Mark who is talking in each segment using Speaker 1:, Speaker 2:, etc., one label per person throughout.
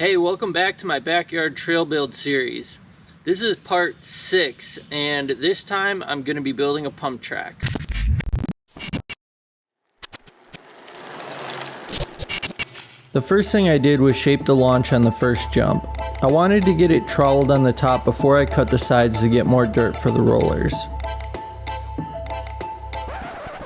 Speaker 1: Hey, welcome back to my backyard trail build series. This is part 6, and this time I'm going to be building a pump track. The first thing I did was shape the launch on the first jump. I wanted to get it troweled on the top before I cut the sides to get more dirt for the rollers.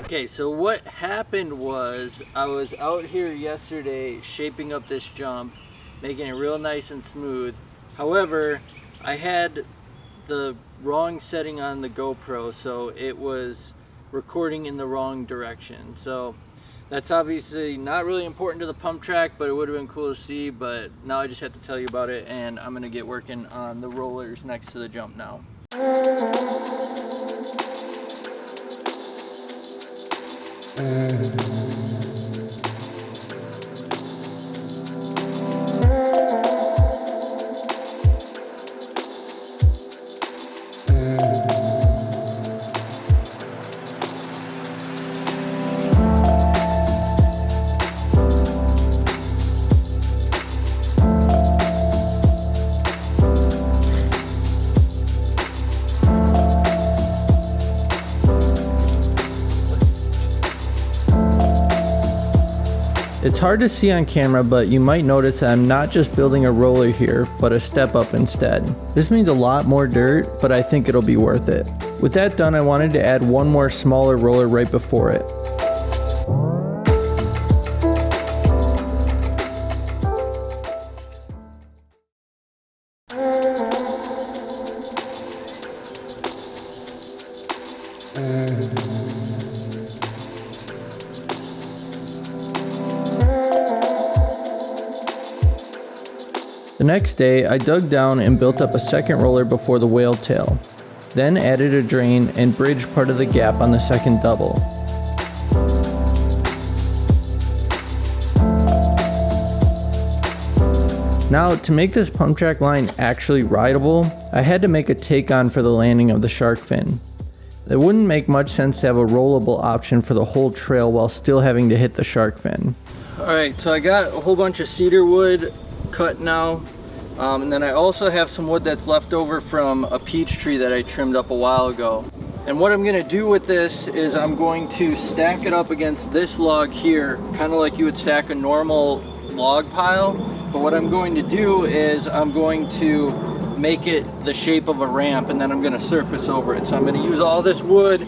Speaker 1: Okay, so what happened was I was out here yesterday shaping up this jump, making it real nice and smooth. However, I had the wrong setting on the GoPro, so it was recording in the wrong direction. So that's obviously not really important to the pump track, but it would have been cool to see. But now I just have to tell you about it, and I'm gonna get working on the rollers next to the jump now. It's hard to see on camera, but you might notice that I'm not just building a roller here, but a step up instead. This means a lot more dirt, but I think it'll be worth it. With that done, I wanted to add one more smaller roller right before it. The next day, I dug down and built up a second roller before the whale tail, then added a drain and bridged part of the gap on the second double. Now, to make this pump track line actually rideable, I had to make a take-on for the landing of the shark fin. It wouldn't make much sense to have a rollable option for the whole trail while still having to hit the shark fin. Alright, so I got a whole bunch of cedar wood cut now, and then I also have some wood that's left over from a peach tree that I trimmed up a while ago. And what I'm going to do with this is I'm going to stack it up against this log here, kind of like you would stack a normal log pile, but what I'm going to do is I'm going to make it the shape of a ramp, and then I'm going to surface over it. So I'm going to use all this wood,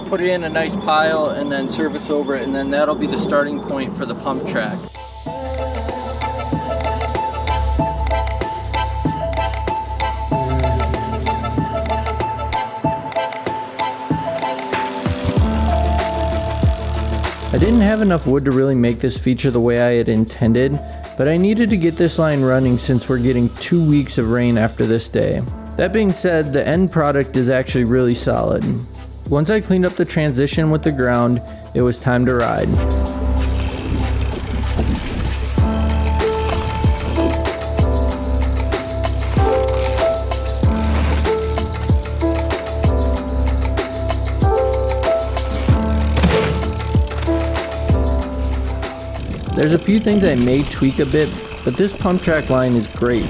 Speaker 1: put it in a nice pile, and then surface over it, and then that'll be the starting point for the pump track. I didn't have enough wood to really make this feature the way I had intended, but I needed to get this line running since we're getting 2 weeks of rain after this day. That being said, the end product is actually really solid. Once I cleaned up the transition with the ground, it was time to ride. There's a few things I may tweak a bit, but this pump track line is great.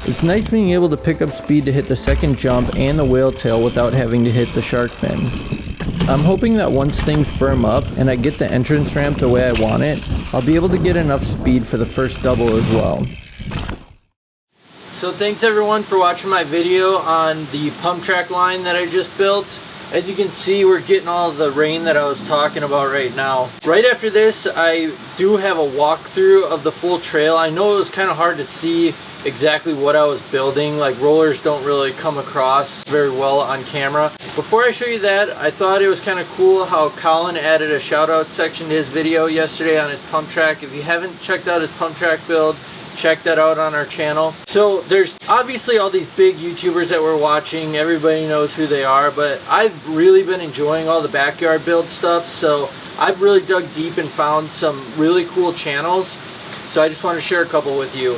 Speaker 1: It's nice being able to pick up speed to hit the second jump and the whale tail without having to hit the shark fin. I'm hoping that once things firm up and I get the entrance ramp the way I want it, I'll be able to get enough speed for the first double as well. So thanks everyone for watching my video on the pump track line that I just built. As you can see, we're getting all the rain that I was talking about right now. Right after this, I do have a walkthrough of the full trail. I know it was kind of hard to see exactly what I was building. Like, rollers don't really come across very well on camera. Before I show you that, I thought it was kind of cool how Colin added a shout out section to his video yesterday on his pump track. If you haven't checked out his pump track build, check that out on our channel. So there's obviously all these big YouTubers that we're watching. Everybody knows who they are, but I've really been enjoying all the backyard build stuff. So I've really dug deep and found some really cool channels. So I just want to share a couple with you.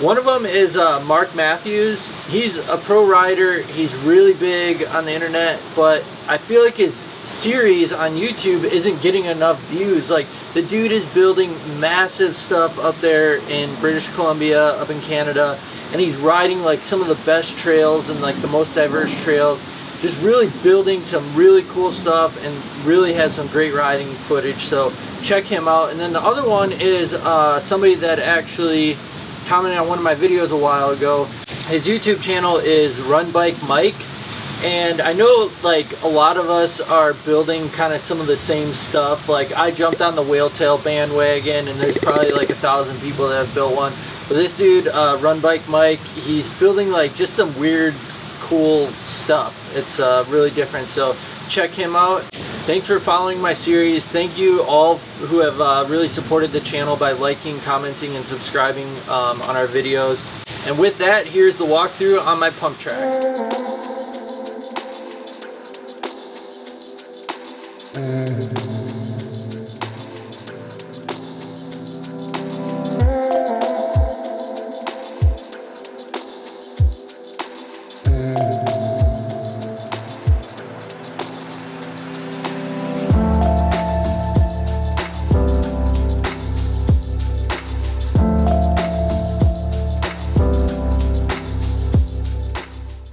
Speaker 1: One of them is Mark Matthews. He's a pro rider. He's really big on the internet, but I feel like his series on YouTube isn't getting enough views. Like, the dude is building massive stuff up there in British Columbia, up in Canada, and he's riding like some of the best trails and like the most diverse trails, just really building some really cool stuff, and really has some great riding footage. So check him out. And then the other one is somebody that actually commented on one of my videos a while ago. His YouTube channel is Run Bike Mike, and I know like a lot of us are building kind of some of the same stuff. Like, I jumped on the whale tail bandwagon, and there's probably like 1,000 people that have built one. But this dude, Run Bike Mike, he's building like just some weird, cool stuff. It's really different, so check him out. Thanks for following my series. Thank you all who have really supported the channel by liking, commenting, and subscribing on our videos. And with that, here's the walkthrough on my PumpTrack.